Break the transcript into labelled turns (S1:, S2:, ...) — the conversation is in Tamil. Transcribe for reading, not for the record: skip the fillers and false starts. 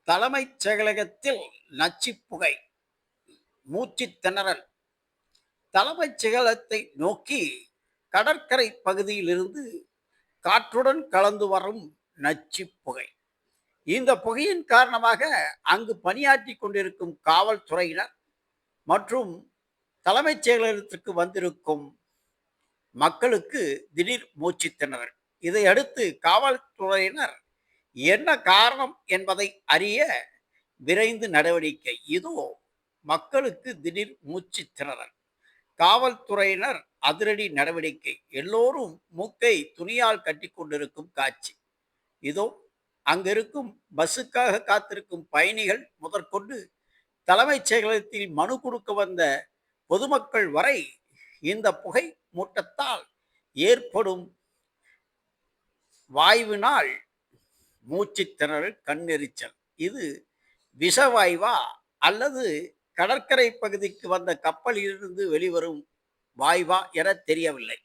S1: தலைமைச் செயலகத்தில் நச்சுப் புகை, மூச்சுத் திணறல். தலைமைச் செயலகத்தை நோக்கி கடற்கரை பகுதியிலிருந்து காற்றுடன் கலந்து வரும் நச்சுப் புகை. இந்த புகையின் காரணமாக அங்கு பணியாற்றி கொண்டிருக்கும் காவல்துறையினர் மற்றும் தலைமைச் செயலகத்திற்கு வந்திருக்கும் மக்களுக்கு திடீர் மூச்சுத் திணறல். இதையடுத்து காவல்துறையினர் என்ன காரணம் என்பதை அறிய விரைந்து நடவடிக்கை. இதோ மக்களுக்கு திடீர் மூச்சு திணறல். காவல்துறையினர் அதிரடி நடவடிக்கை. எல்லோரும் மூக்கை துணியால் கட்டி கொண்டிருக்கும் காட்சி. இதோ அங்கிருக்கும் பஸ்ஸுக்காக காத்திருக்கும் பயணிகள் முதற்கொண்டு தலைமைச் செயலகத்தில் மனு கொடுக்க வந்த பொதுமக்கள் வரை இந்த புகை மூட்டத்தால் ஏற்படும் வாயுவினால் மூச்சுத் திணறல், கண்ணெரிச்சல். இது விஷவாயுவா அல்லது கடற்கரை பகுதிக்கு வந்த கப்பலிலிருந்து வெளிவரும் வாயுவா என தெரியவில்லை.